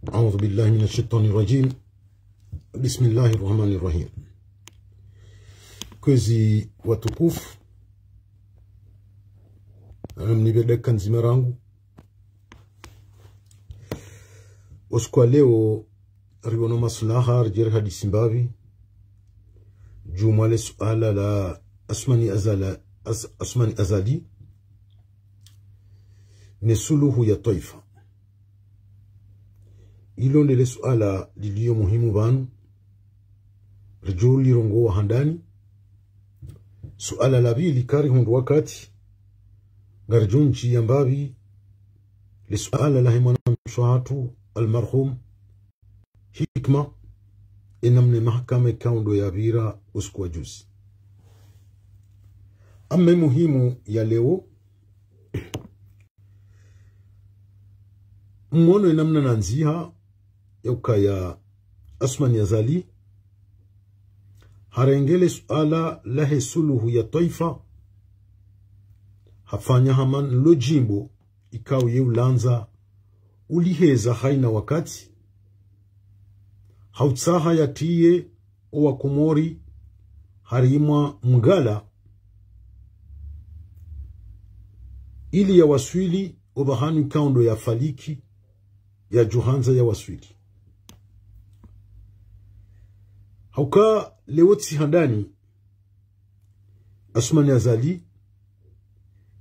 أعوذ بالله من الشيطان الرجيم. بسم الله الرحمن الرحيم. Kwezi watukufu, mnibedeka nzima rangu. Usiku leo riwono maslaha rejere hadisi mbavi jumale suala la Asmani Azali ni suluhu ya taifa. Ilo ndele suala lilio muhimu banu rejuli rongo wa handani. Suala la bili kari hundu wakati garjunchi yambavi li suala la himana mshuhatu almarhum hikma inamne mahakama kaundo ya bira usiku wa juzi. Ama muhimu ya leo mwono inamna nanziha yauka ya Asmani Azali harengele suala lahe suluhu ya taifa hafanya haman lo jimbo ikao ye ulanza uliheza haina wakati hautsaha ya tiye owa Komori harimwa mgala ili ya waswili obahanu kaundo ya faliki ya Johanza ya waswili. Hauka lewotsi handani Asmani Azali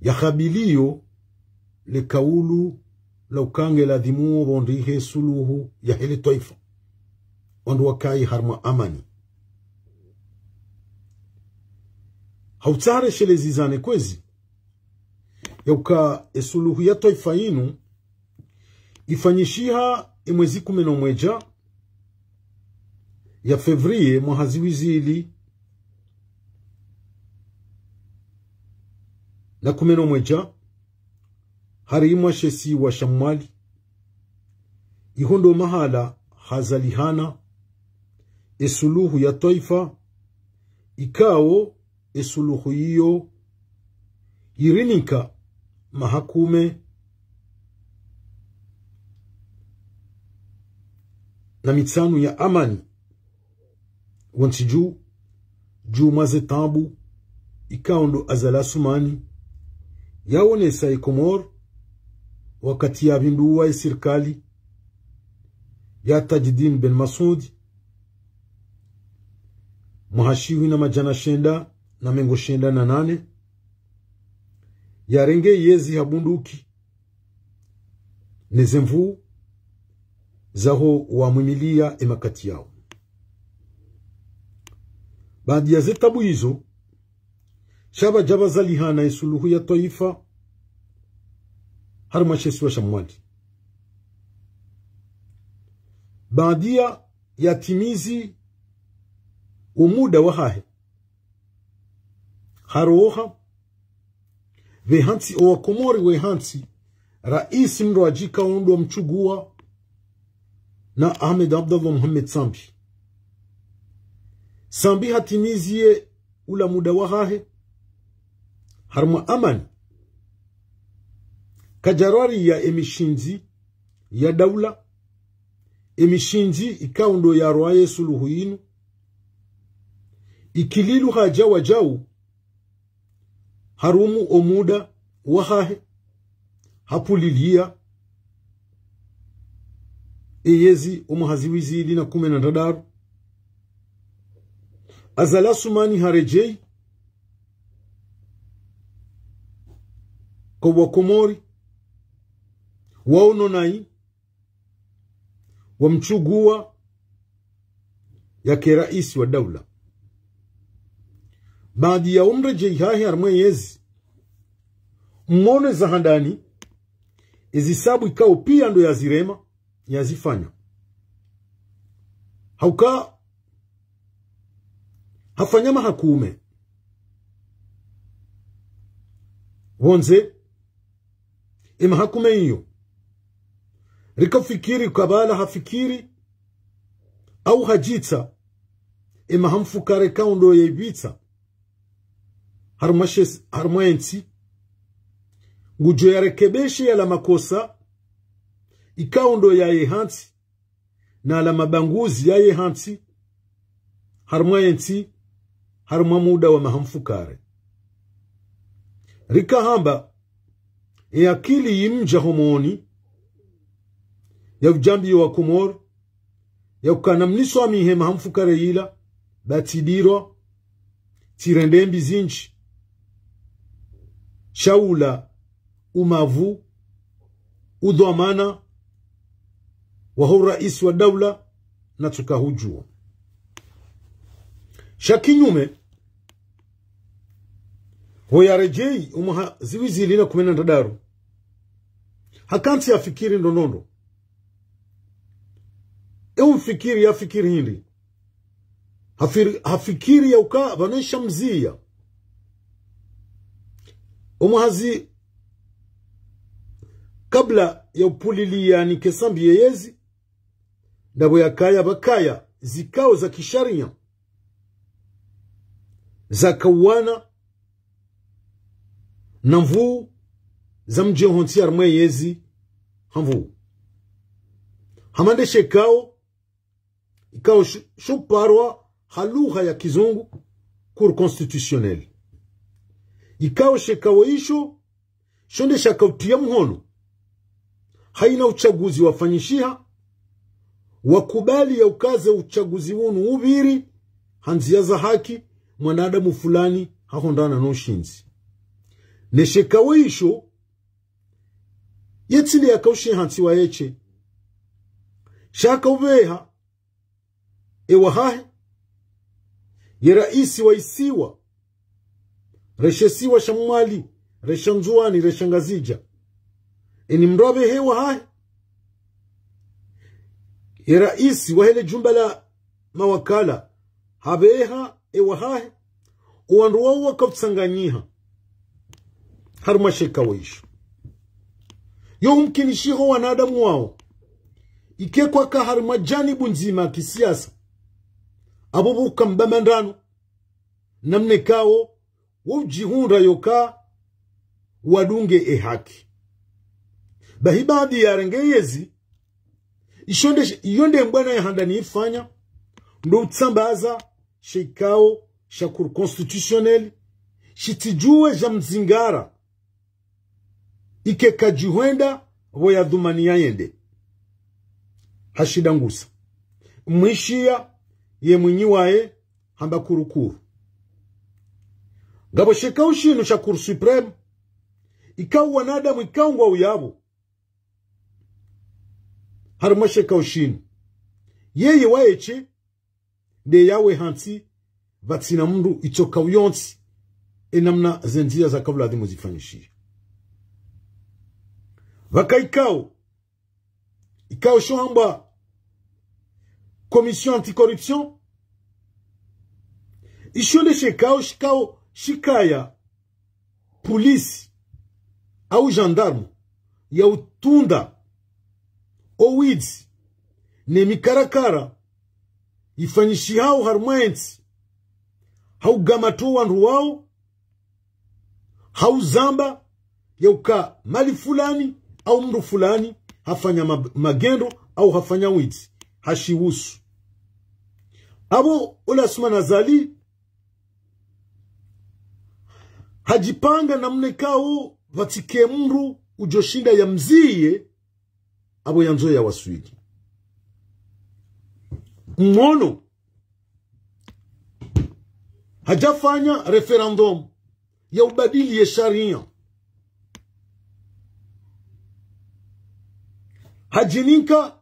ya khabiliyo le kaulu la ukange la dhimu bondihe suluhu ya hele taifa wandu wakai harma amani. Hautsare shele zizane kwezi yauka esuluhu ya taifa inu ifanyishiha imwezi 11 ya Fevrier mwahaziwizili na 11 harimwa shesi wa Shamwali ihondo mahala hazalihana esuluhu ya taifa ikao esuluhu hiyo irinika mahakume na mitsanu ya amani wansi juu maze tabu ikaundo azala sumani yaonesa Komor wakati ya vinduwa ya sirkali ya Tajdin Ben Masud muhashiwi na majana shenda na mengo shenda na 8 ya renge yezi habunduki nezemvu zaho wa mwimilia emakati yao. Baadi ya zetabu hizo shaba jaba zalihana esuluhu ya taifa harma shesi wa Shamwali. Baadia ya timizi umuda wahahe haroha vehansi owa Komori wehansi raisi mrwajika ondo mchugua na Ahmed Abdallah Muhammad Sambi hatimizie ula muda wahahe harma amani kajarari ya emishinzi ya daula emishinzi ikaundo ya roaye suluhu inu ikililu haja wajau harumu omuda wahahe hapulilia eyezi umuhaziwizili na 10 azala sumani harejei kwa Komori waono nai wamchugua yake raisi wa daula. Baadi ya umrejei hahi harmweyezi mmone za handani ezisabu ikao pia ndo yazirema yazifanya. Hauka hafanya mahakume wonze mahakume hiyo rikafikiri kabala hafikiri au hajitsa hamfukare kaundo ya ibitsa harmwensi ngujo ya rekebeshe ya la makosa ikaundo ya ehansi na la mabanguzi yaye hanti harmwa yenti harmwa muda wa mahamfukare rika hamba akili yimja homoni ya ujambi wa kumor ya ukana mniso amihe mahamfukare yila batidiro tirendembi zinchi shaula umavu udhamana wa hu rais wa dawla na tukahujua shakinyume hoyarejei umuha ziwizi lina kumena ndadaru hakanti ya fikiri ndonondo mfikiri ya fikiri hindi hafikiri ya uka vanesha mzia umuhazi kabla ya upulilia ni kesambi yeyezi ndabo ya kaya bakaya zikao za kisharia za kawana na mvuu za mje honti armwe yezi hamvuu hamande shekao ikao shuparwa halugha ya kizungu cour constitutionnel ikao shekao isho shonde shakautia mhono haina uchaguzi wafanyishiha wakubali ya ukaze uchaguzi wunu ubiri hanzia za haki mwanadamu fulani hahondana no shinzi neshekawe isho yetsili ya kaushi hansi wa eche shaka uveha ewahahe ye raisi wa isiwa reshesiwa shamwali reshanzuani reshangazija eni mrobe hewa hahe ye raisi wa hele jumbala mawakala habeha ewahahe uwanruwa wakafutsanganyiha harma sheka waisho yo humkinishiho wanadamu wao ikekwa ka harma janibu nzima kisiasa abubu kambamandano namne kao wujihunda yoka wadunge haki bahibadi ya rengeyezi iyonde mbwana ya handani ifanya ndo utsambaza shekao shakur constitutionnel shitijue jamzingara ike kajihuenda voya dhumania yende hashidangusa mwishia ye mwinyi wae hamba kurukuru ngabo shekao shinu shakur supreme ikau wanadamu ikau ngwa uyabo harma shekao shinu yeye waeche de yawe hansi vatsina mndu ichoka uyonsi enamna zenzia za kabla adimu zifanyishia vaka ikao shohamba commission anticorruption ishonde shikao shikaya polisi au gendarme ya utunda owids ne mikarakara ifanyishi hao harmwensi hau gamato wandu wao hau zamba ya uka mali fulani au mru fulani hafanya magendo au hafanya wizi hashiwusu abo ula sumana zali hajipanga na mnekao vatike mru ujoshinda ya mziye abo yanzo ya waswidi mmono hajafanya referendum ya ubadili ya sharia hajininka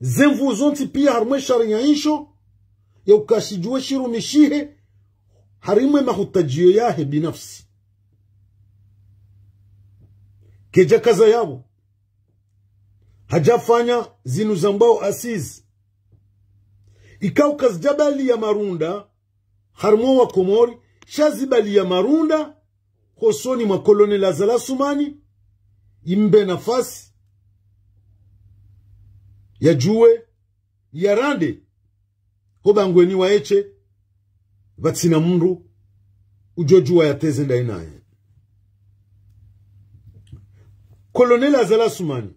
zemvu zonti pia harmwe sharia isho ya ukashijue shirumishihe harimwe mahutajio yahe binafsi keja kaza yabo hajafanya zinu zambao asizi ikau kazjabali ya marunda harmo wa Komori shazibali ya marunda hosoni mwa kolonel Azala Sumani imbe nafasi ya juwe ya rande hobangweni wa eche vatsina mundu ujojua ya teze ndainaye kolonel Azala Sumani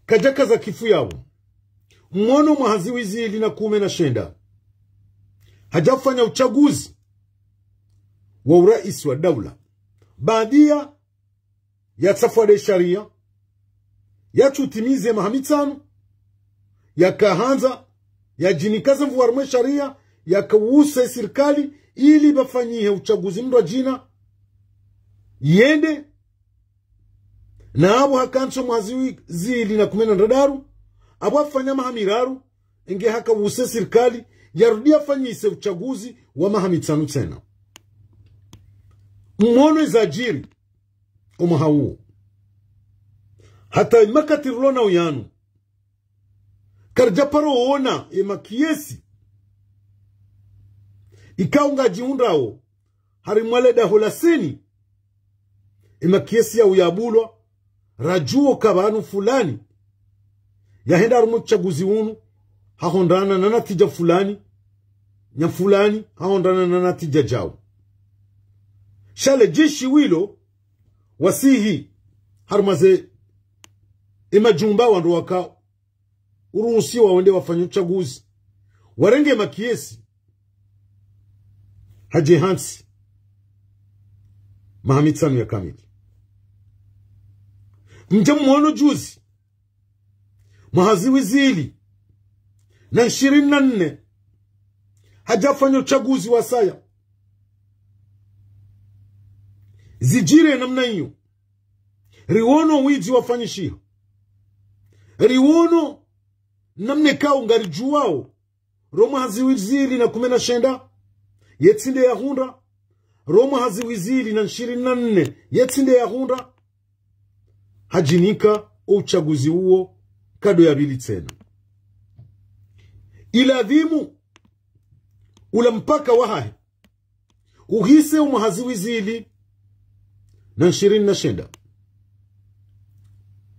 kajaka za kifu yao mwono mwahaziwizi lina kume na shenda hajafanya uchaguzi wa urais wa daula baadia ya tafwade sharia ya tutimize mahamitano ya kahanza ya jinikaza mvuarumwe sharia ya kawuse serikali ili bafanyihe uchaguzi mdwa jina yende na abo hakanso mwaziwizi lina kume na ndadaru abo afanya mahamiraru inge haka wuse serikali yarudia fanyise uchaguzi wa mahamitano tena mwono izajiri umahawu hata imakati rulona uyanu karjaparo ona emakiesi ikaunga jiundao harimwale daholaseni emakiesi ya uyabulwa rajuo kabanu fulani yahenda rumu chaguzi unu hahondana na natija fulani nya fulani hahondana na natija jao shale jeshi wilo wasihi harumaze imajumba wandu waka uruhusi wawende wafanya uchaguzi warenge makiesi haje hansi mahamitano ya kamili mjamu mwono juzi mahaziwizili na 24 hajafanya uchaguzi wa saya zijire namna hiyo riwono wiji wafanyishia riwono namne kao ngari juwao roma haziwizili na 19 yetsinde ya hunda roma haziwizili na 24 yetsinde ya hunda hajinika uchaguzi huo kado ya bili tena iladhimu ula mpaka wahahe uhise umahaziwizili na 29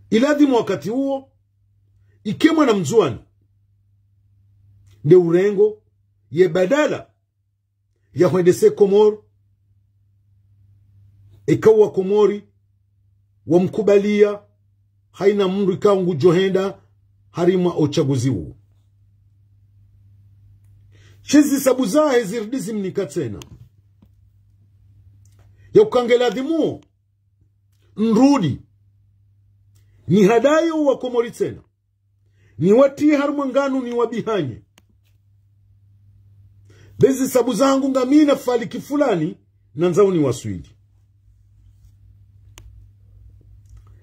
iladhimu wakati huo ikemwa na mzuani nde urengo ye badala ya huendese Komoro ikawa Komori wa mkubalia haina mndu ikaungu johenda harima uchaguzi huo shizi sabuzahe zirdizi mnika tena ya ukangela dhimu nrudi ni hadayo wa Komori tena ni wati harumanganu ni wabihanye bezi sabu zangu ngamina faliki fulani na nzao ni waswili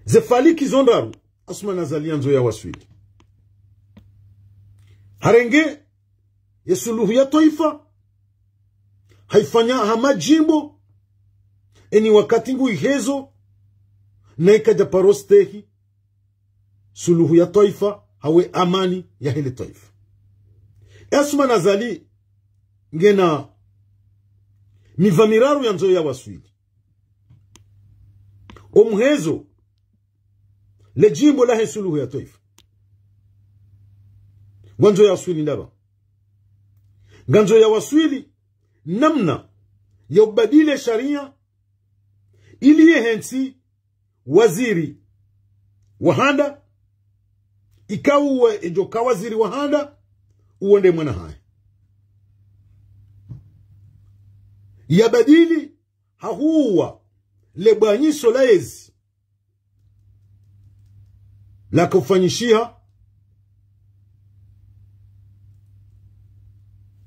ze faliki zondaru asuma nazalianzo ya waswili harenge ya suluhu ya toifa haifanya hama jimbo eni wakati ngu ihezo na ikaja parostehi suluhu ya toifa hawe amani ya hele toifa asuma nazali ngena mivamiraru ya nzo ya waswili omhezo le jimbo la suluhu ya toifa nganzo ya waswili ndaba nganzo ya waswili namna ya ubadile sharia ili yehensi waziri wahanda ikawa ejoka waziri wahanda uonde mwana haya yabadili hahuwa lebwanyiso laezi la kufanyishia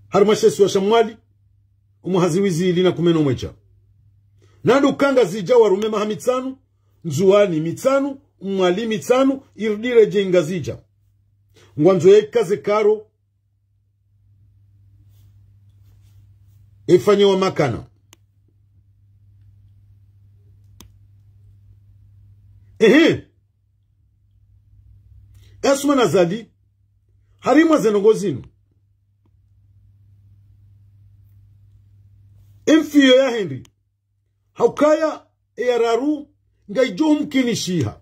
harumashesi wa shamwali umuhaziwizi ilina kumeno mwecha nandu kanga zija warume mahamitsanu nzuani mitsanu umwali mitsanu irdire jenga zija ngwanzo yekaze karo ifanye wa makana esuma nazali harima zenongozinu emfiyo ya Henry haukaya eyararu ngaijo mkinishiha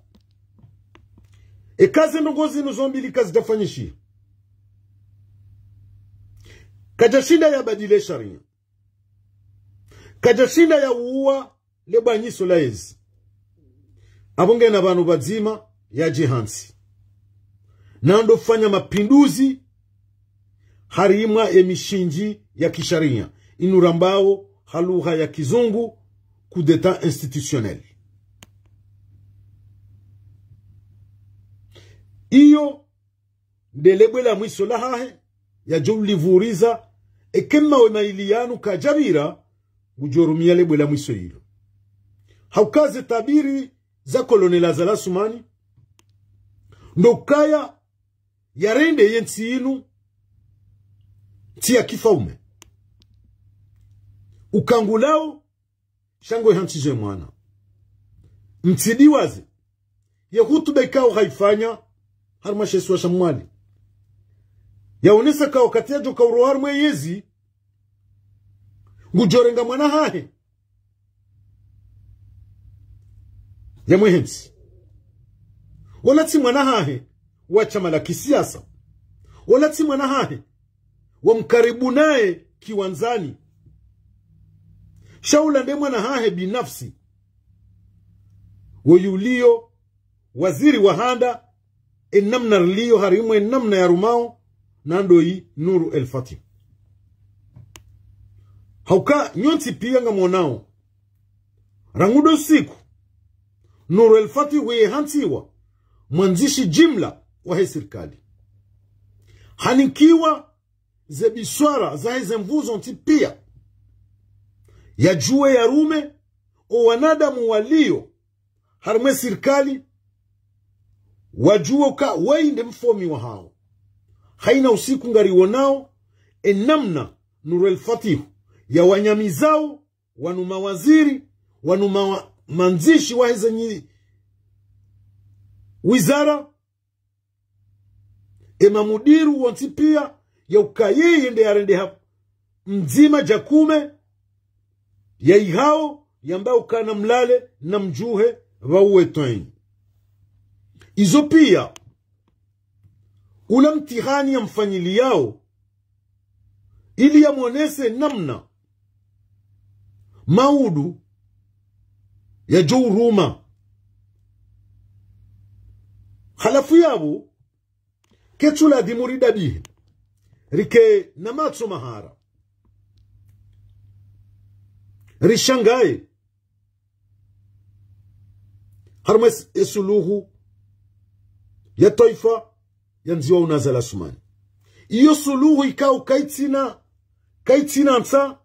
ekaze nongozinu zombili kazi tafanyishia kajashinda ya badile sharia kajashinda ya uwa lebanyiso laezi abonge na banu bazima ya jihansi na ndo fanya mapinduzi harimwa emishinji ya kisharia inurambao halugha ya kizungu coup d'etat institutionnel. Iyo ndelebwe la mwiso lahahe ya jolivuriza ekema we mailianu kajabira ujorumia lebwe la mwiso hilo. Haukaze tabiri za kolonela za la sumani ndokaya yarende yensi inu tia kifaume ukangulao shango hanchije mwana mtidi wazi ya hutube kao haifanya harmashesu wa shamwali yaonesa kao katia joka urohar mweyezi ngujorenga mwana hahe ya mwehensi walati mwana hahe wa chama la kisiasa walati mwana hahe wa mkaribu naye kiwanzani shaula nde mwana hahe binafsi wayulio waziri wa handa enamna rliyo harimu enamna ya rumao nandoi Nuru El Fatih. Hauka nyonti pia nga monao rangudo siku Nuru El Fatih weye hantiwa mwanzishi jimla wa he serikali hanikiwa ze biswara za heze mvuzo nti pia ya juwe ya rume o wanadamu walio harme serikali wajuo ka wainde mfomi wa hao haina usiku ngari wonao enamna Nuru El Fatih ya wanyamizao wanuma waziri wanuma manzishi wa heze wizara emamudiru wanti pia ya ukayeye nde yarende hapo mzima jakume ya ihao yambao kana mlale na mjuhe wauwe toini. Izo pia ula mtihani ya mfanyili yao ili ya mwonese namna maudu ya jouruma halafu yabu ketula dimurida bihe rike namatso mahara rishangaye harmas esuluhu ya taifa ya nziwa unazala sumani. Iyo suluhu ikao kaitina nsa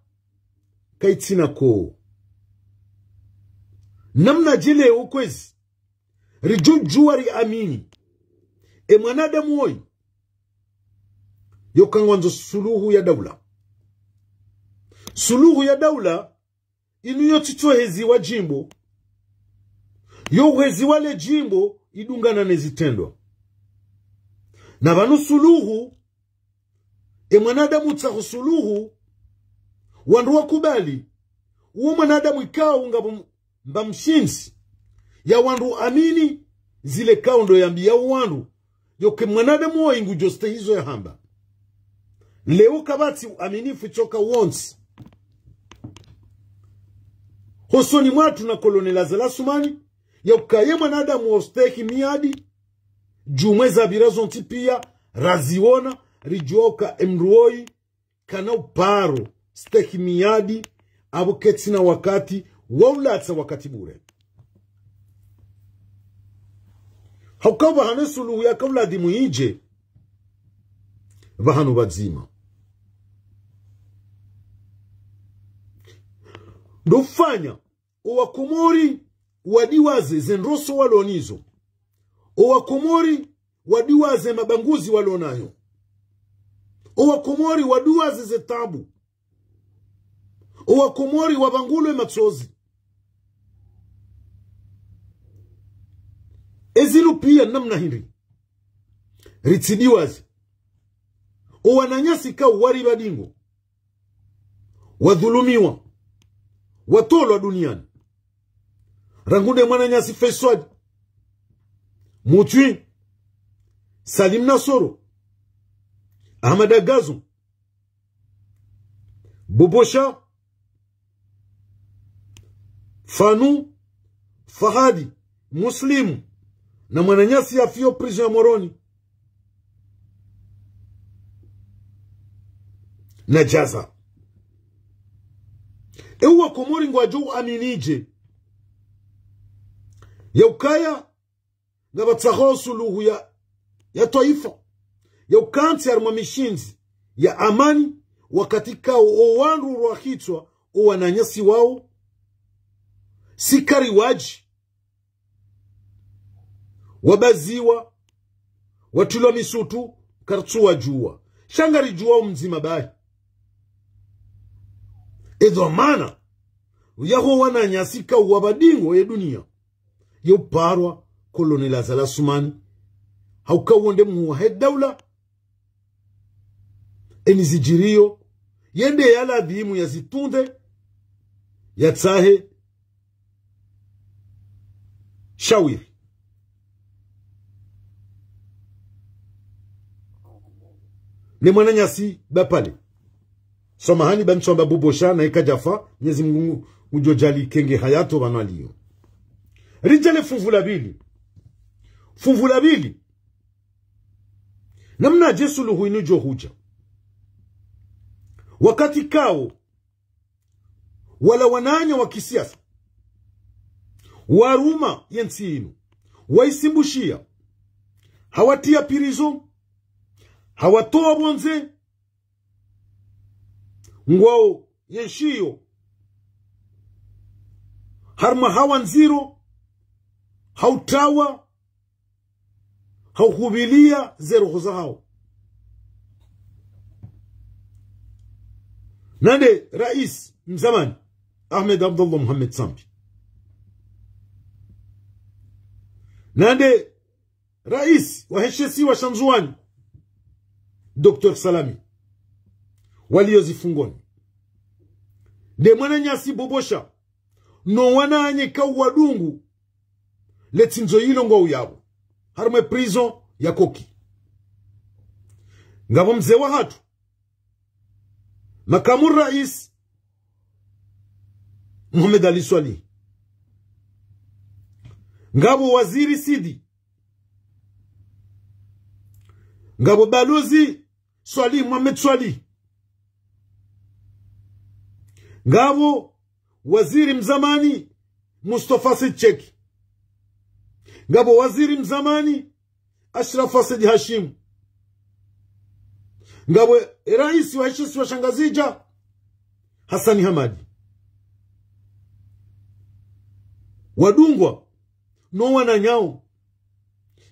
kaitina ko namna jile ukwezi rijujua ri amini mwanadamu woi yokangwanzo suluhu ya daula. Suluhu ya daula inu yotito hezi wa jimbo yo hezi wale jimbo idungana nezitendwa na vanu suluhu mwanadamu tsahu suluhu wandu wakubali uo mwanadamu ikao unga mbamshinsi ya wandu amini zile kaundo yambia wandu yoke mwanadamu wa ingu joste hizo ya hamba leo kabati aminifu choka wonsi hosoni mwatu na kolonela zala sumani ya ukaye mwanadamu wa steki miadi jumweza birazo ntipia raziona rijoka emruoi kana uparo steki miadi abu ketina wakati waulatsa wakati bure hauka vahane suluhu ya kawla dimu ije vahanu bazima ndofanya owakomori wadiwaze zenroso walonizo owakomori wadiwaze mabanguzi walonayo owakomori wadiwaze zetabu owakomori wabangulwe matsozi ezilu pia namna hindi ritidiwaze owananyasi ka wari badingo wadhulumiwa watolwa duniani rangunde mwananyasi Feswad Mutwi Salim Nasoro Ahmad Agazo Bobosha Fanu Fahadi Muslimu na mwananyasi afio prison ya Moroni na jaza. Ewa komori ngwa juu aminije. Ya ukaya nga batsaho suluhu ya taifa. Ya ukanti armamishinzi ya amani wakati kao owanru ruahitwa owananyasi wao. Sikari waji. Wabaziwa. Watulwa misutu kartuwa juwa. Shangari juwa mzima bayi. Edo mana yaho wananyasika wabadingo ya dunia. Yo parwa kolonela zala sumani. Hauka wonde muwahed dawla. Enizijirio. Yende yala dhimu ya zitunde. Yatsahe. Shawiri. Ne mwana nyasi bapale. Samahani bansomba bubosha na ikajafa. Nyezi Mungu ujojali kenge hayato banaliyo. Rijale Fumvula bili. Namna jesuluhu inujo huja. Wakati kao. Wala wananya wa kisiasa. Waruma yensi inu. Waisimbushia. Hawatia pirizo. Hawatoa bonze. Ngwao yenshiyo. Harma hawanziro. Hautawa. Haukubilia zero hoza hao. Nande rais mzamani Ahmed Abdullah Muhammad Sambi. Nande rais wa heshesi wa Shanzuani Dr. Salami waliozifungoni. De mwana nyasi bobosha no wana anyeka wadungu letinzo hilo ngwa uyabo. Harume prison ya Koki. Ngabo mzee wa hatu. Makamu rais Muhammad Ali Swali. Ngabo waziri Sidi. Ngabo balozi Swali Muhammad Swali. Ngabo waziri mzamani Mustafa Secheki. Ngabo waziri mzamani Ashraf Asad Hashim. Ngabo rais wa heshisi wa Shangazija Hassani Hamadi. Wadungwa no wananyao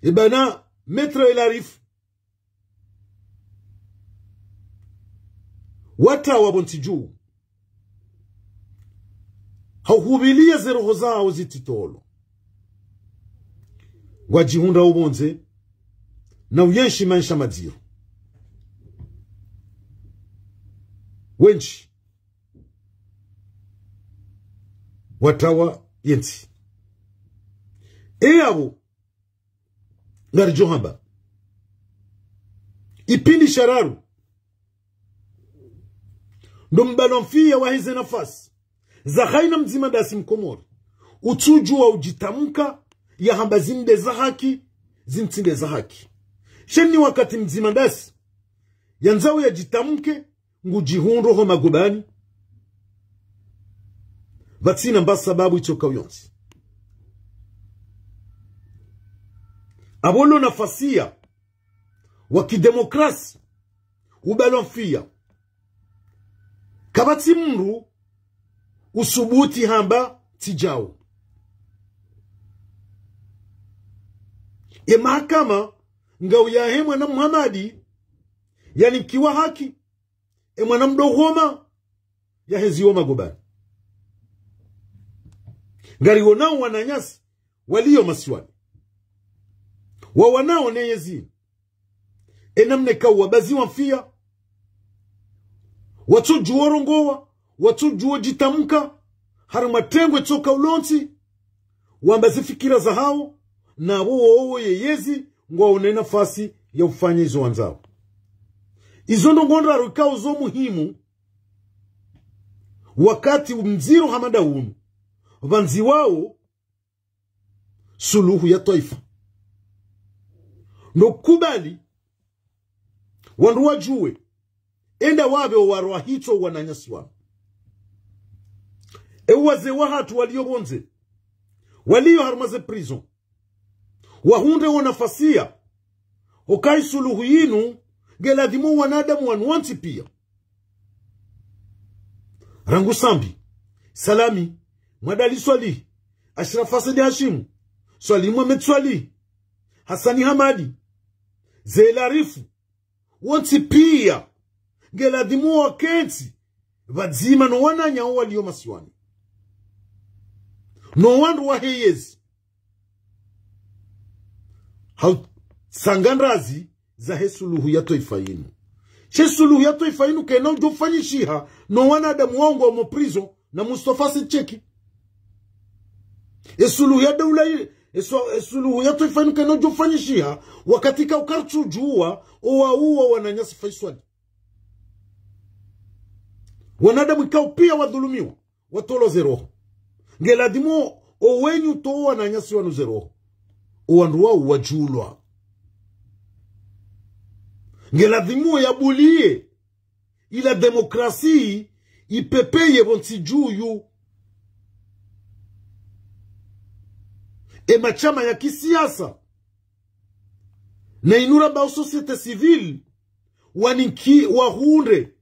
ibana Metro El Arif. Wata wabontiju hauhubilia zero hozao zititolo. Wajihunda ubonze na uyenshi maisha madziru. Wenchi watawa yensi eyabo ngari johamba ipindi shararu ndo mbalonfia wahize nafasi za khaina mzima dasi mkomori utujua ujitamuka ya hamba zinde za haki zintinde za haki. Sheni wakati mzima dasi yanzao ya jitamuke ngujihunro ho magubani vatsina mba sababu ichoka uyonsi. Abolo nafasia wakidemokrasi ubalonfia kabati mru usubuti hamba tijao. Mahakama ngau ya hemwa na Muhammadi yani kiwa haki mwana mdohoma ya heziwa magobani. Ngari wanao wananyasi walio maswali. Wawanao neyezi. Enamneka wabaziwa mfia. Watuju warongowa. Watuju jitamuka. Harumatengwe toka ulonti. Wambazifikira za hao. Na wowo yeyezi. Ngwaone nafasi ya ufanya izo wanzao. Izo ndongonda rukao zo muhimu. Wakati mziro hamada unu. Vanzi wao suluhu ya taifa. No kubali wandu wajue enda wabe warwa hito wananyasiwa. Ewaze wahatu walio bonze, walio harmaze prison, wahunde wanafasia, okai suluhu yinu, geladhimu wanadamu wanuanti pia. Rangu Sambi, Salami, Mwadali Swali, Ashraf Asadi Hashimu, Swali Mohamed Swali, Hassani Hamadi, Zela Rifu, wanti pia, geladhimu wa kenti, vadzima no wananya walio masiwani. No wandu wa heyezi. Sanganrazi za hesuluhu ya toifa yinu. Suluhu ya toifa yinu kena ujofanyishiha no wanadamu wangu wa moprizo na Mustafa Sicheki. Suluhu ya daula suluhu ya toifa yinu kena ujofanyishiha wakatika ukartu juwa uwa wananyasi Faiswali. Wanadamu ikao pia wadhulumiwa watolo zeroho. Ngeladimo owenyu to wananyasi wanu zeroho. Uwanduwa uwajulwa. Ngeladhimu ya bulie ila demokrasi ipepeye bonti juyu machama ya kisiasa na inura bao societe civil waninki wahunde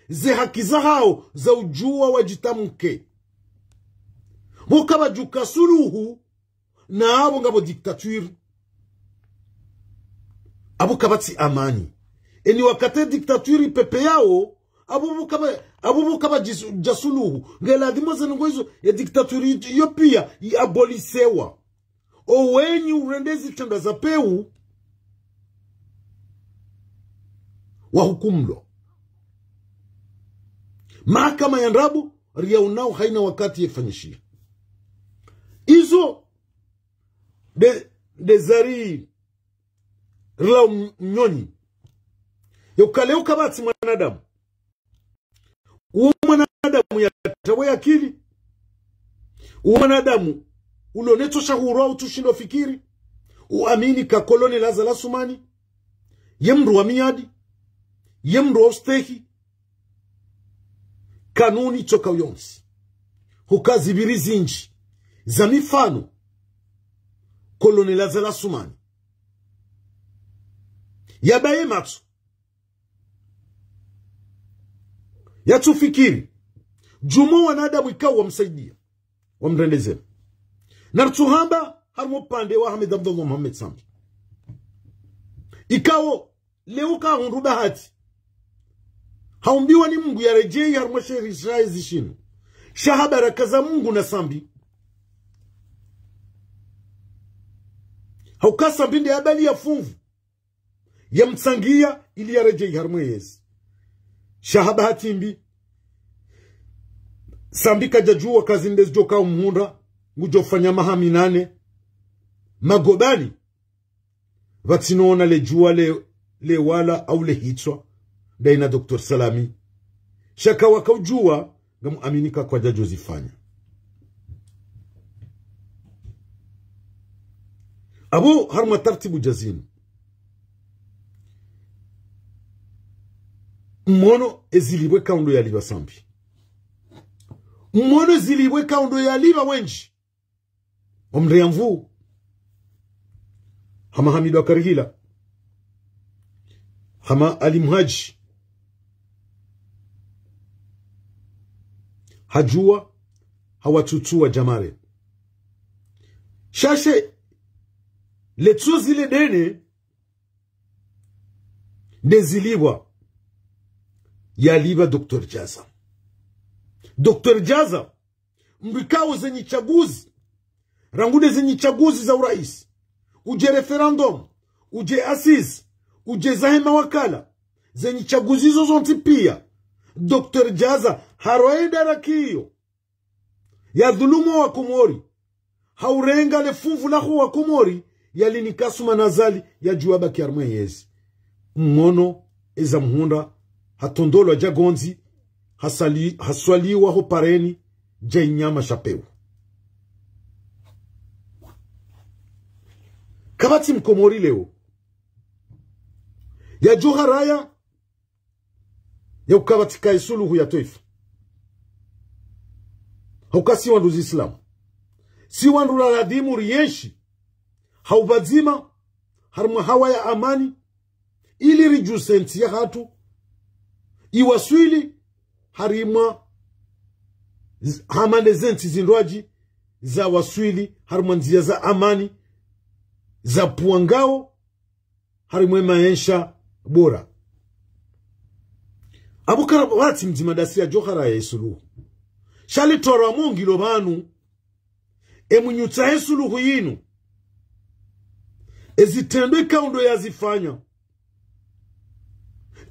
ze haki za hao za ujua wajitamke mukaba juka suluhu na abo ngabo diktature abo kabati amani eni wakate diktaturi pepe yao abo kaba jasuluhu ngeladimo zenongoizo ya diktaturi iyo pia abolisewa owenyi urendezi tanda za peu wa hukumlo mahakama ya Nrabu ria unao haina wakati yefanyishia izo de zari rila mnyoni yukaleo kabati mwanadamu uo mwanadamu ya tawe akili uo mwanadamu uloneto shahuru au tushindo fikiri uamini ka koloni laza la sumani yemru wa miadi yemru wa ustehi kanuni choka uyonsi hukazi birizi nchi za mifano koloni laza la sumani yabaye matu yatufikiri jumo wanadamu ikawa wamsaidia wamrendeze nartuhamba harmo pande wa Ahmed Abdullah Muhammad Sambi ikawo leo ka hunruba hati haumbiwa ni Mungu ya rejei harmo sheri shaizi shinu shahabara kaza Mungu na Sambi haukasa binde abali ya funvu ya mtsangia ili ya rejei harmo yezi shahaba hatimbi Sambi kajajua kazi ndezi joka umuhunda ngujofanya mahami nane magobani vatinoona le jua le wala au le hitswa daina Dr. Salami shaka wakaujua ngamu aminika kwa jajo zifanya abu harma tartibu jazinu mmono ezilibwe kaundo ya liba Sambi mmono ezilibwe kaundo ya liba wenji omre mvu hama Hamidu wa Karihila hama Ali Mhaji hajua hawatutua jamare shashe letu zile dene dezilibwa ya liba Dr. Jaza. Dr. Jaza mbikao zenye chaguzi rangude zenye chaguzi za urais uje referendum uje asis uje zahema wakala zenye chaguzi zozonti pia Dr. Jaza haroeda rakiyo ya dhulumu wa Komori haurenga le funvu lahu wa Komori yali nikasuma nazali ya juaba kiarmwe yezi mmono eza mhunda hatondolo jagonzi haswaliwa ho pareni jainyama shapeu kabati Mkomori leo ya juharaya ya ukabatika isuluhu ya toifa. Hauka si wandu Islamu. Si wandu la ladimu riyeshi. Haubazima harma hawa ya amani ili rijusenti ya hatu iwaswili harima hamane zenti zindoaji za waswili harma nzia za amani za puangao harimwe maensha bora. Abukara wati mzimadasi ya johara ya isuluhu. Shali tora mungi lo banu emunyuta isuluhu yinu ezitendwe kaundo ya zifanya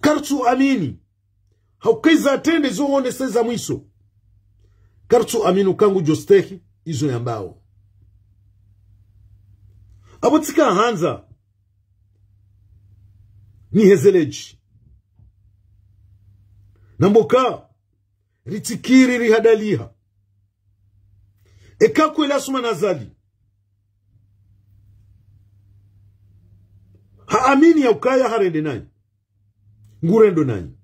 kartu amini haukaiza atende zohonde seza mwiso kartu aminu kangu jostehi izo yambao abotika hanza ni hezeleji namboka ritikiri rihadaliha ekakwe lasuma nazali haamini ya ukaya harende nani ngurendo nani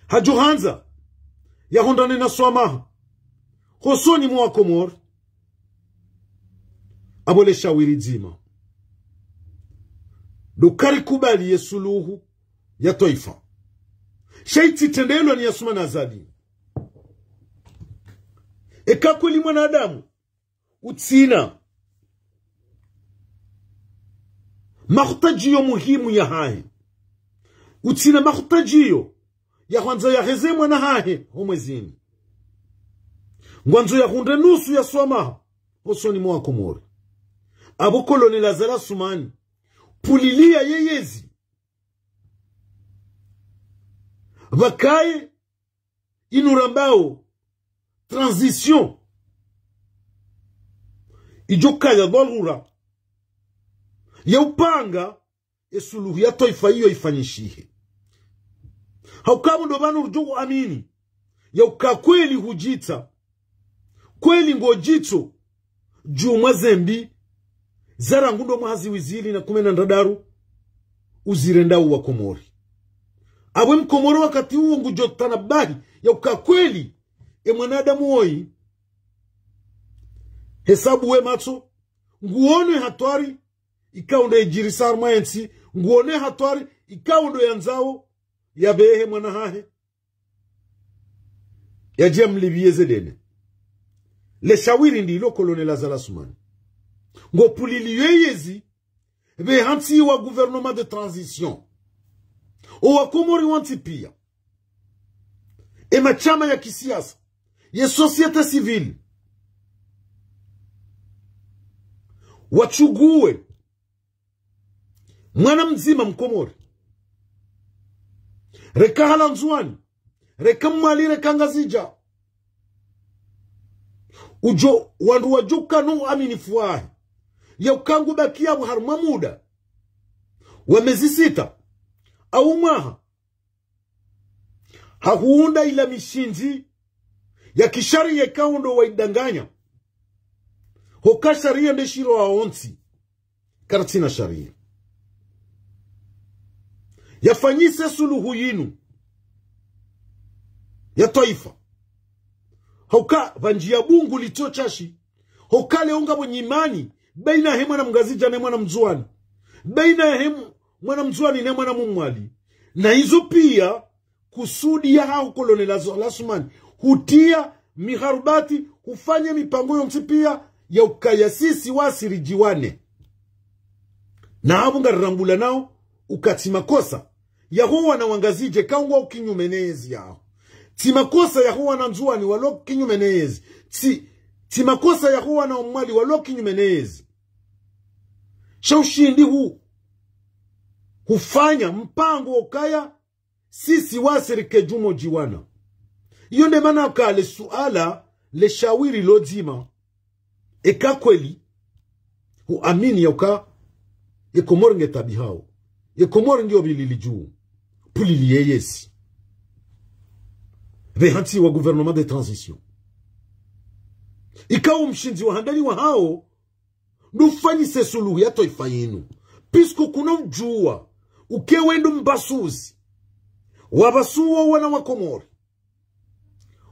hajuhanza ya hondane na swamaha hosoni mwa Komor abole shawiri dzima dukari kubali yesuluhu ya toifa shaiti tendelo ni yasuma nazali ekakweli mwanadamu utsina mahutajiyo muhimu ya hae utsina mahutajiyo ya kwanza ya heze mwana hae homwezini ngwanzo ya hunde nusu ya swamaha hosoni mwa Komori abo koloni lazara sumani pulilia yeyezi vakaye inurambao transition ijokaya dhalura ya upanga esuluhu ya toifa hiyo ifanyishihe haukamu ndo banu rujugu amini ya ukakweli hujita kweli ngojito juma zembi zara ngundo mwazi wizili na 10 uzirendau wa Komori abwe mkomoro wakati huo ngujotana bari ya ukakweli mwanadamu oi hesabu we macho nguone hatwari ikaunde ijirisar mayensi nguone hatwari ikaunde yanzao ya behe mwana hahe ya jemlibiye zedene le shawiri ndilo kolone Lazara Sumani ngo puliliyezi be hansi wa gouvernement de transition o wa Komori wanti pia machama ya kisiasa ya societe civile wachugue mwana mzima Mkomori reka halanzuani reka mwali reka ngazija ujo wandu wajuka no aminifuahi ya ukangu bakia buharuma muda wa mezi 6 au mwaha hahuunda ila mishinzi ya kishari ya kaundo wa idanganya hoka sharia ndeshiro wa onsi karatina sharia yafanyise suluhu yinu ya taifa hoka vanjia bungu litochashi hoka leonga mwenyimani baina hemu na mgazija na mwana mzuani baina hemu mwana mzuani na mwana mumwali na hizo pia kusudi ya hao kolone Lazara Sumani hutia miharubati hufanya mipango yonsi pia ya ukayasisi wasiri jiwane na habu ngarambula nao ukatimakosa ya huwa na wangazije kaungwa ukinyumenezi yao timakosa ya huwa na nzuani walo kinyumenezi timakosa ya huwa na umwali walo kinyumenezi shaushindi hufanya mpango ukaya sisi wasiri kejumo jiwana iyo nde mana kale suala le shawiri lozima eka kweli huamini yauka Komori ngetabi hao Komori ndio bilili juu pulili yeyesi vehanti wa gouvernement de transition ikawa mshinzi wa handani wa hao nufanyise suluhu ya toifa yenu pisku kuna ujua ukewendo mbasuzi wabasuwa wana wa Komori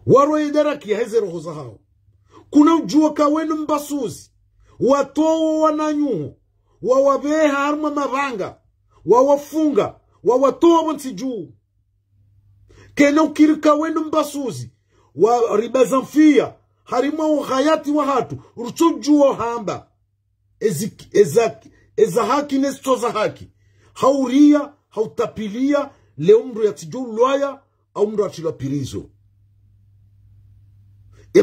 waro idaraki ya heze roho za hao. Kuna ujua kawenu mbasuzi watowo wananyuhu wawabeha harma mavanga wawafunga wawatowa wansi juu. Kena ukirika wenu mbasuzi wa ribazanfia harima uhayati wa hatu urchujua hamba eza haki nesto za haki hauria hautapilia leo mru ya tijuu loya au mru atila pirizo.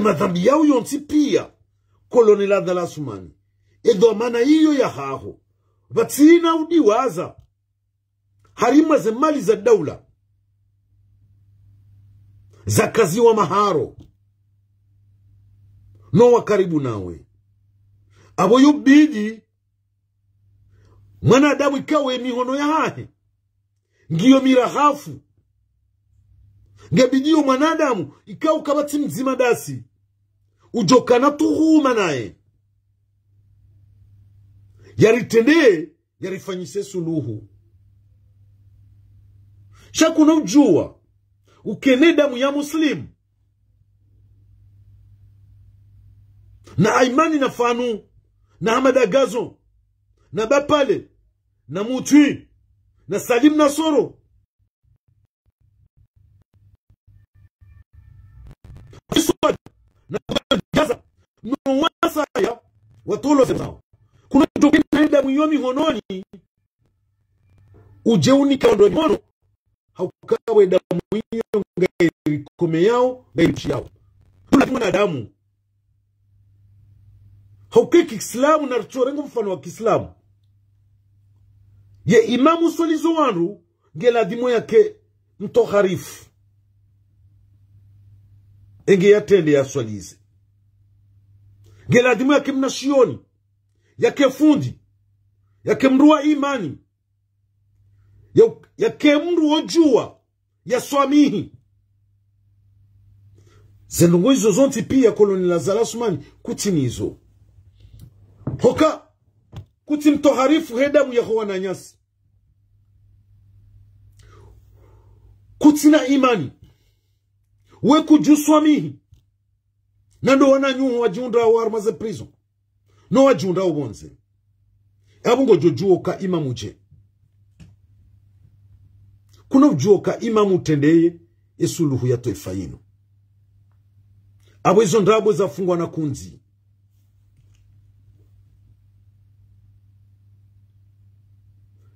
Madhambi yao yonsi pia kolonela dhala sumani edo mana hiyo ya haho vatsina udiwaza harima ze mali za daula za kazi wa maharo no wakaribu nawe abo yubidi mwanadamu ikawe mihono ya hahe ngiyo mirahafu ngabidiyo mwanadamu ikawa kabati mzima dasi ujokana tuhuma nae yaritende yarifanyise suluhu. Shakuna ujua ukene damu ya muslimu na Aimani na Fanu na Hamadagazo na Bapale na Mutwi na Salim Nasoro na Gaza no wasaya watolo zao. Kuna tokena damu yomi hononi ujeuni kaondo mono haukawe damu hiyo ngairi kome yao ngairi yao. Kuna mwanadamu haukeki Islamu na rchorengo mfano wa Kiislamu ye imamu solizo wanru ngela dimo yake mtoharifu enge yatende ya swalize ngela dimo yake mnashioni yake fundi yake mruwa imani yake mruwa jua ya swamihi zenungo hizo zonti pia koloni la zalasumani kutinizo hoka kuti mtoharifu hedamu ya huwa na nyasi kutina imani weku juswamihi nando wana nyuhu wajunda wa armaze prison no wajunda ubonze abungo jojuo ka imamu je kuna ujuo ka imamu tendeye esuluhu ya toifa yinu abo izo ndabo za fungwa na kunzi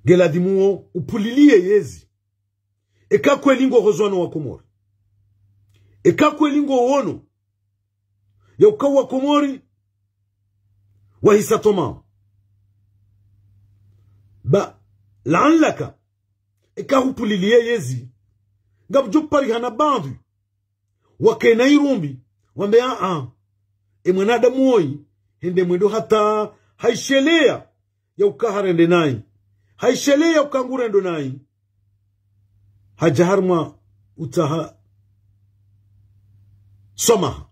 gela dimuo upulilie yezi eka kwelingo hozwano wa Komori eka kwelingo uono ya ukawa Komori wa hisatoma ba laanlaka eka upulilie yezi ngabjupari hana bandu wakena irumbi wambe mwanada muoi hende mwendo hata haishelea ya ukaharende nai haishelea ukangurendo nai hajaharma utaha soma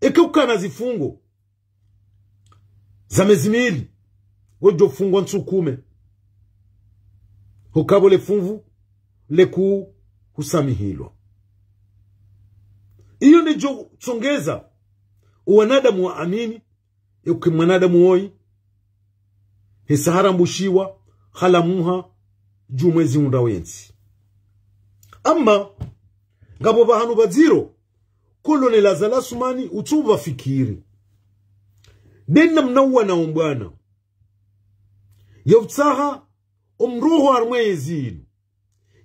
eke ukana zifungo za mezimili wojo fungo nsukume hukabo le funvu leku husamihilo. Iyo nejo tsongeza uwanadamu wa amini yuki mwanadamu woi hisahara mbushiwa halamuha jumwezi undawenzi. Ama ngabo bahanu baziro kolone la zalasumani utuba fikiri dena mnawa na umbwana yovtsaha umruhu armwezi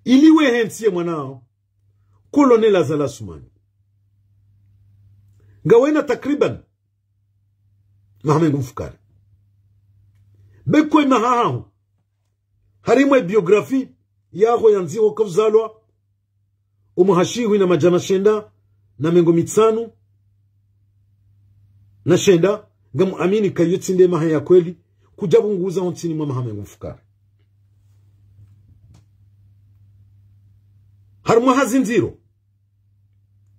iliwe hensiye mwanao kolone la zalasumani ngawena takriban mahamengu mfukari beko imahahu harimwe biografi yaho yanziho kavzalwa umuhashihu na majana shenda na mengo mitsanu na shenda ngamu amini kayotsinde maha ya kweli kujabunguza ontini mwa mahamengu mfukari harumwa hazinziro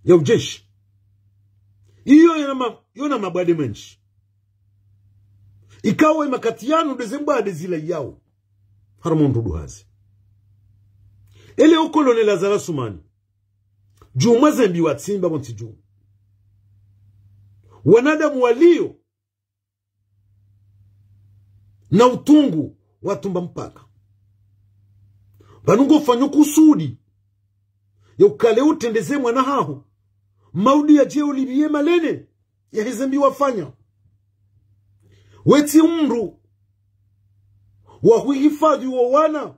ya ujeshi iyo yona mabade menshi ikawa imakatiyanu dezembade zila yao harumwa ndudu hazi ele ukolone Lazara Sumani juma zembi watsimba montiju wanadamu walio na utungu watumba mpaka banungo fanyo kusudi ya ukale utendeze mwana hahu maudi ya jeo libiye malene ya hizembi wafanya weti umru wa huhifadhi wa wana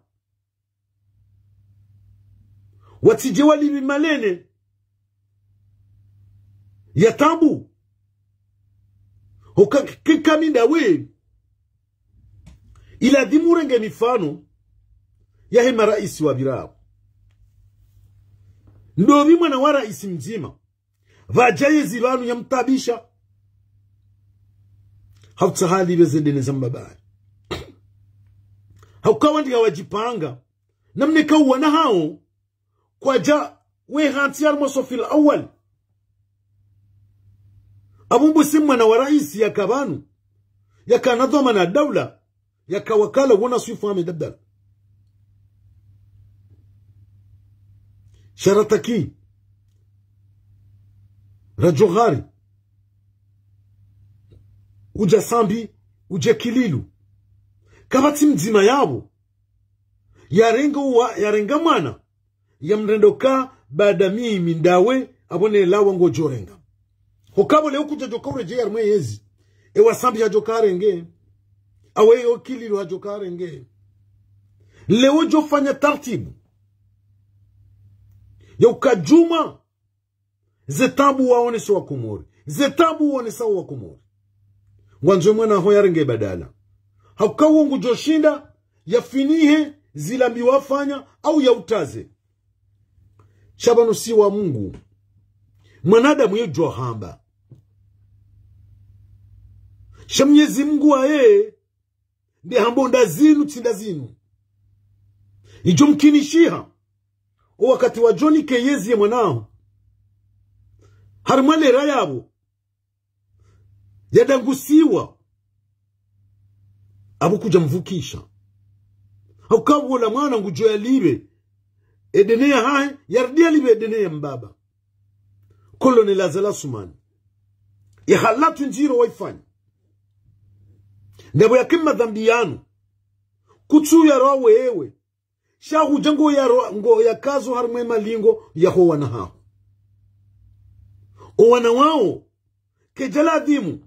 watijewa libi malene ya tabu hukaminda we ila dhimurenge mifano ya hema raisi wa birao ndobi mwana wa raisi mzima vajaye zilwanu ya mtabisha hautahali bezendene zambabaya haukawa ndiga wajipanga namneka uwana hao kwa ja we hanti almoso fil awal abumbu simwana wa raisi ya kabanu ya kanadhoma na dawla ya kawakala wana suifu hame dabdala sharataki rajoghari uja sambi uja kililu kabati mzima yabo yarenga mwana ya mrendoka baada mimi ndawe abone lawa ngojorenga hokabo leo kuja joka ureje yarmwe yezi ewa sambi ya joka renge awe yo kililu hajoka renge leo jofanya tartibu ya ukajuma zetabu waone sawa Komori zetabu waone sawa Komori wanzo mwana ho yarenge badala haukawo joshinda yafinihe zilambi wafanya au ya utaze shabano si wa Mungu mwanadamu yejo hamba shamnyezi Mungu ae ndi hambo ndazinu tindazinu ijo mkinishiha o wakati wa Johnny Keyezi ya mwanao harmale rayabo yadangusiwa abu kuja mvukisha haukawola mwana ngujoya libe edenea hae yardia libe edenea mbaba kolone Lazara Sumani ya halatu njiro waifanya ndabo ya kima dhambi yanu kutu ya roa wewe shahu jango ya roa ngo ya kazo harmwe malingo ya ho wana hao o wana wao kejala dimu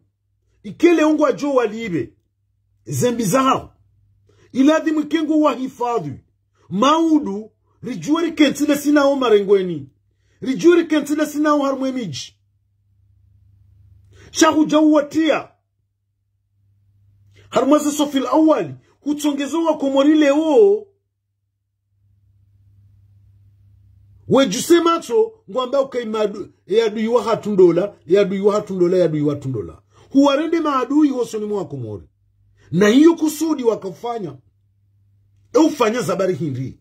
ikele ungo ajo walibe zembi zao ila dimu kengo wa hifadhi maudu rijuari kentile sinao marengweni rijuari kentile sinao harmwe miji shahu jawatia harmaze sofil awali hutongezo wa Komori leo wejusema to ngwamba ukaimadu yadui wa hatundola huwarende maadui hosoni mwa Komori na hiyo kusudi wakafanya ufanya zabari hindi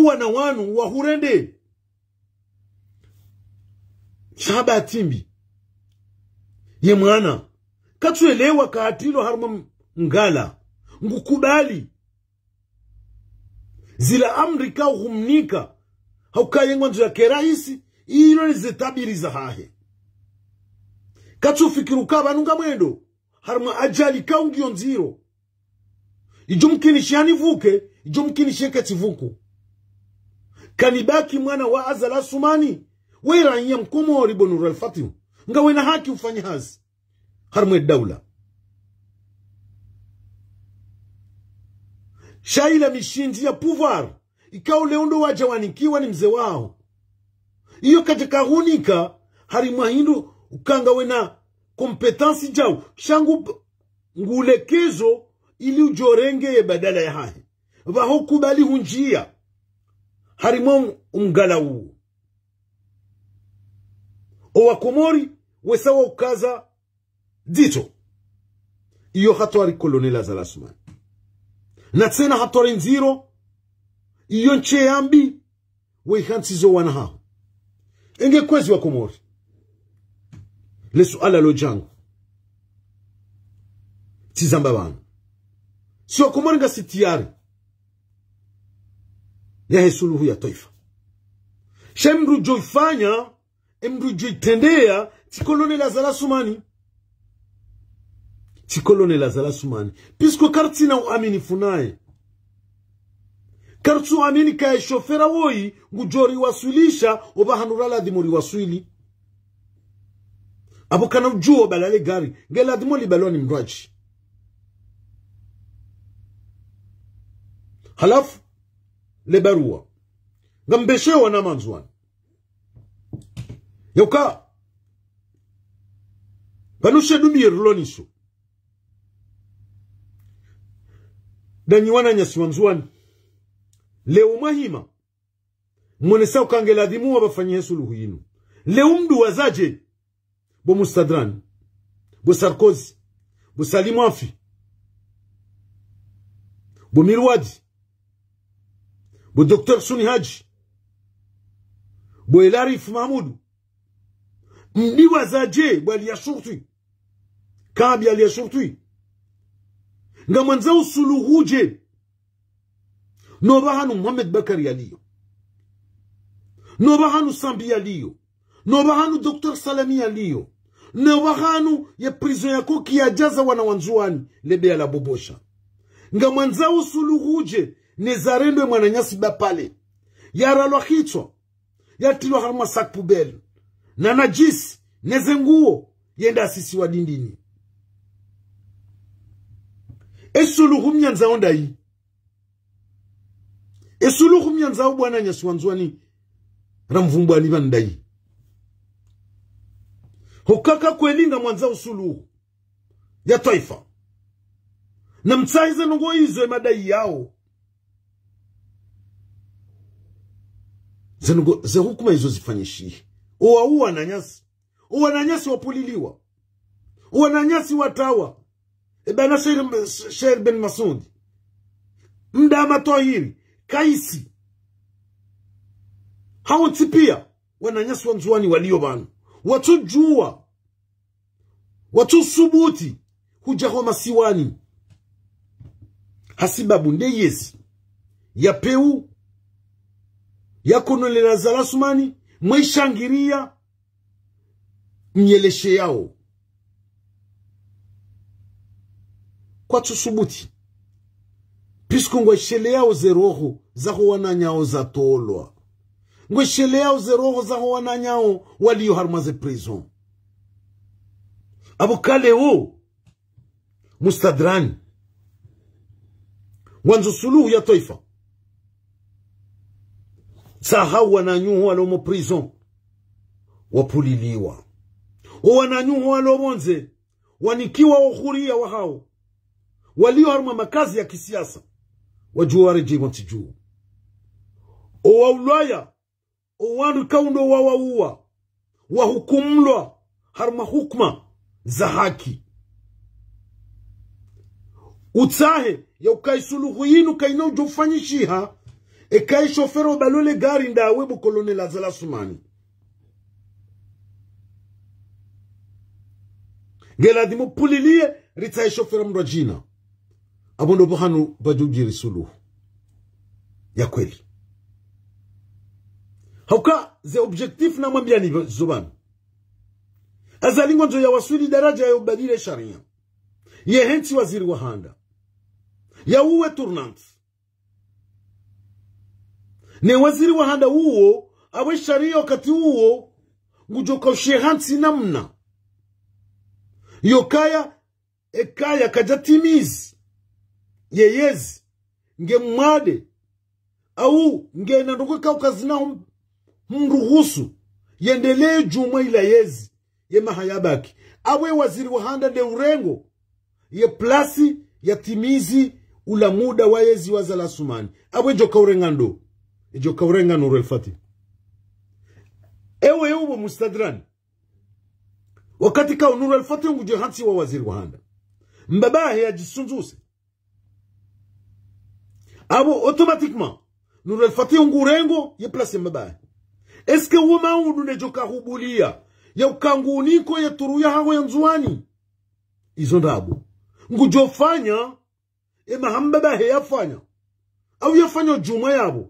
wana wanu wahurende shaba timbi ye mwana katuelewa kaatilo harma ngala ngukubali zila amrika uhumnika haukaye ngwanzo ya keraisi ilo ni zetabiri za hahe katu fikiru kaba nunga mwendo harma ajali kaungiyo nziro ijumkinishi hanivuke ijumkinishi kativuku kanibaki mwana wa Azala Sumani wera iya Mkomori Bonuru al-Fatihu nga wena haki ufanye hazi harma dawla shaila mishinji ya pouvoir ikao leondo waja wanikiwa ni mze wao iyo katika hunika harima hindu ukanga wena kompetansi jau shangu ngulekezo ili ujorenge badala ya hae vaho kubali hunjia harima umgalau owa Komori wesawa ukaza dito iyo hatwari kolone Lazara Sumani na tena hatwari nziro iyo nche yambi weihansizo wana hao enge kwezi wa Komori lesu ala lojangu tizamba bana sio Komori nga sitiari ya suluhu ya taifa. Shemru joifanya, emru joitendea, tikolone la zala sumani. Tikolone la zala sumani. Pisko karti na uamini funaye. Kartu uamini kaya shofera woi, ngujori wasuilisha, obahanurala dhimuri wasuili. Apo kana ujuo balale gari, ngela dhimoli baloni mraji. Halafu, le barua. Ngambeshe wana manzuani. Yoka. Panushe dumi yeruloniso. Danyi wana nyasi manzuani. Leo mahima. Mwenesa ukangela dhimu wabafanyie suluhu yinu. Leo mdu wazaje. Bo Mustadran. Bo Sarkozy. Bo Salim Wafi. Bo Mirwadi. Bo Dr. Suni Haji. Bo El Arif Mahmoud. Mdi wazaje bo aliyashurtui. Kabi aliyashurtui. Nga manza usuluhuje. Nobahanu Muhammad Bakari aliyo. Nobahanu Sambi aliyo. Nobahanu Dr. Salami aliyo. Nobahanu ya prison yako kiajaza wana wanzuani lebe ala bobosha. Nga manza usuluhuje nezarendo mwananyasi bapale. Yara lo hitwa. Yatilo harma sak pubel. Na najisi nezenguo yenda sisi wa dindini. Esuluhu mnyanza onda hii. Esuluhu mnyanza ubwana nyasi wanzuani ramvumbu alivandai. Hukaka kwelinga mwanza usuluhu ya taifa. Na mtsaiza nungo hizo madai yao. Ze hukuma hizo zifanyishi. Uwa nanyasi. Uwa nanyasi wapuliliwa. Uwa nanyasi watawa. Ebana Sheikh Ben Masudi. Mdama Tohiri. Kaisi. Hao tipia. Wananyasi wanzuani walio banu. Watu jua. Watu subuti. Hujahoma siwani. Hasibabu nde yesi. Ya peu. Ya konole na zalasumani. Mwishangiria. Mnyeleshe yao. Kwa tusubuti. Pisku ngweshele yao zeroho. Zaho wananyao za tolwa. Ngweshele yao zeroho zaho wananyao. Waliyo harmaze prison. Abu kale o. Mustadran. Wanzo suluhu ya taifa. Sahau wananyuhu walomo prison. Wapuliliwa. Wananyuhu walomonze. Wanikiwa uhuria wa hao. Walio harma makazi ya kisiasa. Wajua rejima tijuu. Owa ulaya. Owanu kaundo wawaua. Wahukumlwa. Harma hukma. Za haki. Utahe. Ya ukai suluhu yinu kaina ujufanyishiha. Ekai shofero balole gari nda webu kolone la zala sumani. Gela dimo pulilie ritae shofero mrajina. Abondo bohanu bajujiri suluhu. Ya kweli. Hauka ze objektif na mwambiani zubani. Azalingo njo ya wasuli daraja ya ubadile sharia. Ye henti waziri wa handa. Ya uwe turnant. Ne waziri wa handa uo, awe sharia wakati uo, ngujoka ushehansi namna. Yokaya, ekaya kajatimizi. Yeyezi, nge mwade. Au, nge nandukweka ukazina mruhusu. Yendelee jumwa ila yezi. Ye mahayabaki. Awe waziri wa handa de urengo. Ye plasi, ya timizi, ula muda wa yezi wazala sumani. Awe joka urengando. Joka urengano urelfati. Ewe ubo Mustadran. Wakati ka unuru elfati nguje hansi wa waziri wa handa. Mbabahe ya jisunzuse. Abo automatiquement. Nuru elfati ngurengo ye plasi mbabahe. Eske wama unune joka hubulia. Ya ukanguniko ya turuya hawa ya nzuani. Izondabu. Ngujofanya. Ema hambabahe yafanya. Au yafanya juma yabo.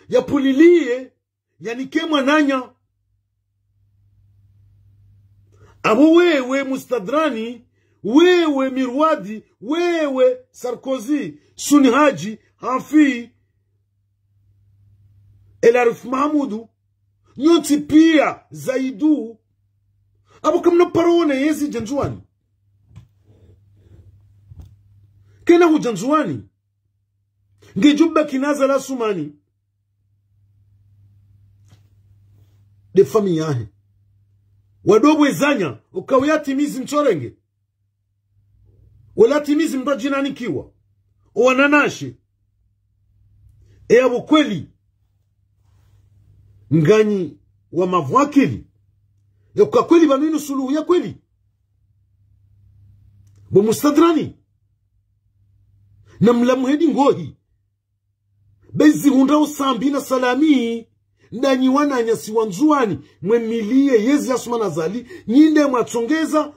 ya pulilie yani kemwa nanya abo wewe Mustadrani, wewe Mirwadi, wewe Sarkozy, Suni Haji, Hafi El Arif Mahmudu nyoti pia Zaidu abo kamna parone yezi janjuani kena hu janjuani ngejubba kinaza la sumani de famille yahe wadobo ezanya ukawiyati mizi mchorenge wala timizi mbajinani kiwa wananashi abo kweli ngani wa mavwakili ya kwa kweli banwinu suluhu ya kweli bo Mustadrani na mlamuhedi ngohi bezi hunda usambi na salami ndani wana nyasi wanzuani mwemilie yezi asumana zali nyinde mwatongeza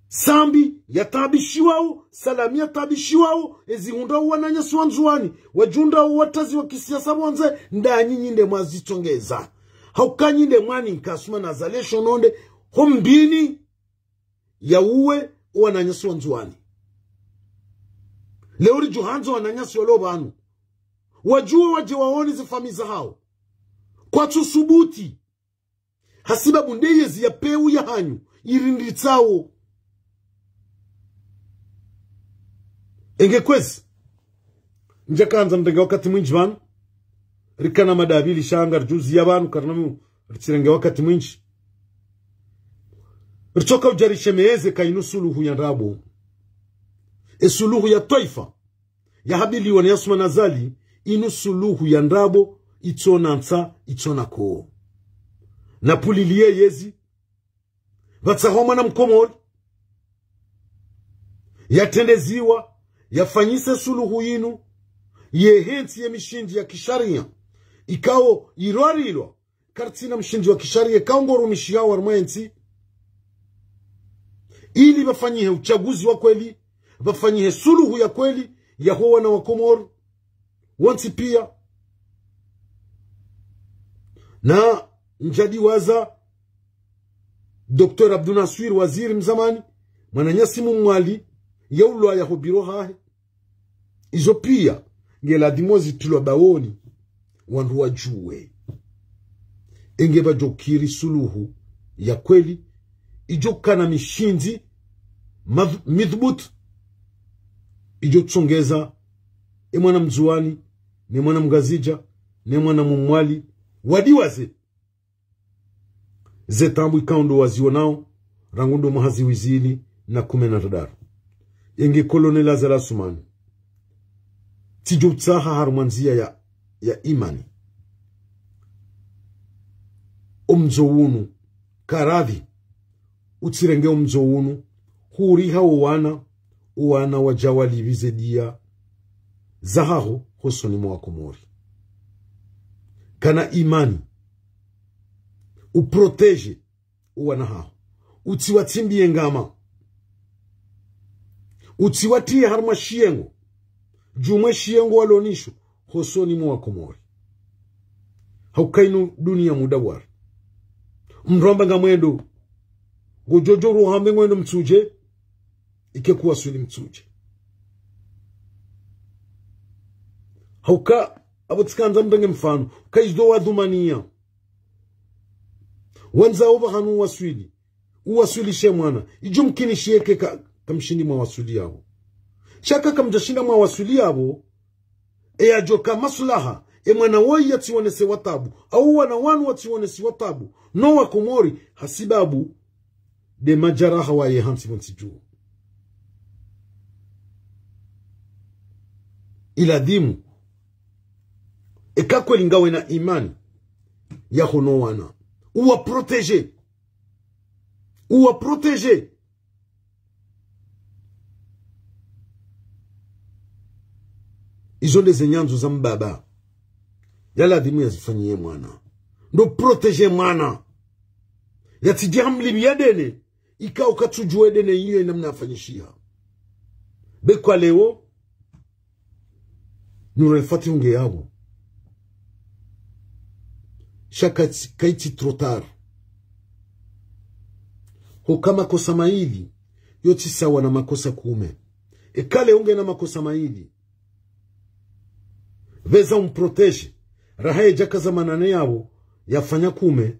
sambi ya tabishiwao salami ya tabishiwao ezi hunda wana nyasi wanzuani wajunda watazi wa kisiasa wanze ndani nyinde mwazitongeza hauka nyinde mwani nkasumana zali shononde hombini ya uwe wana nyasi wanzuani leuri juhanzo wana nyasi walobanu wajue waje waoni zifamiza hao kwa tusubuti hasiba bundeyezi ya peu ya hanyu irinditao engekwezi njakanza mtenge wakati mwinji banu rikana madabili shangar juzi ya banu karnamu ritirenge wakati mwinji richoka ujarishe meeze kainu suluhu ya rabo suluhu ya taifa ya habili wana yasuma nazali inu suluhu ya ndrabo itona nsa itona ko na pulilie yezi vatsahoma na mkomori yatendeziwa yafanyise suluhu yinu yehensi ya mishinji ya kisharia ikao irwarilwa kartina mshinji wa kisharia kaongoru mishiyao warmwensi ili wafanyihe uchaguzi wa kweli wafanyihe suluhu ya kweli ya huwa na wakomori wansi pia na njadi waza Dr. Abdunaswir waziri mzamani mwananyasimu mwali ya ulwa ya hobiro hahe izo pia ngela dimozi tulwa baoni wandu wajue engeba jokiri suluhu ya kweli ijokana mishinzi midhbut ijotsongeza mwana mzuani ni mwana mgazija ni mwana mumwali wadiwaze zetambu ikaundo waziwa nao rangundo mahazi wizili na kumena tadaru yenge kolonela zala sumani tijutsaha harumanzia ya imani umzowunu karadhi utsirenge umzowunu huriha uwana wajawali vizedia zahaho hosoni mwa komori kana imani uprotege uwana hao utiwatimbie ngama utiwatie harma shiengo jume shiengo walonisho hosoni mwa komori haukainu dunia mudawar mromba ngamwendo gojojo ruhambe ngwendo mtsuje ikekuwa swili mtsuje hauka abutikanza mdenge mfano kaizdo wadumania wanza oba hanu uwaswili shemwana ijumkini shieke kamshindi mwa waswili yabo shaka kamjashinda mwa waswili yabo ajoka maslaha mwana woyi yatiwonese watabu au wana wanu watiwonese watabu no wakomori hasibabu de majaraha wa yehansi monsiju ila dimu ekakwe lingawe na imani ya hono wana uwa protege izo ndeze nyanzo za mbaba yala dimu yazifanyie mwana ndo protege mwana yatijia mlimi yadene ika ukatujue dene hiyo inamna afanyishia bekwa leo nurefati unge yabo kaiti trotar hukama kosa maili yoti sawa na makosa kume ekale unge na makosa maili veza umprotege rahaye jaka za manane yao yafanya kume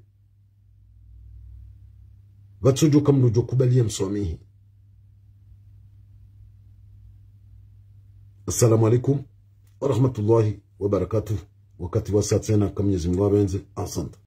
watujo kamnujo kubalia mswamihi. Assalamu alaikum wa rahmatullahi wa barakatuh. Wakati wa saa tena kama Mwenyezi Mungu abenze. Asante.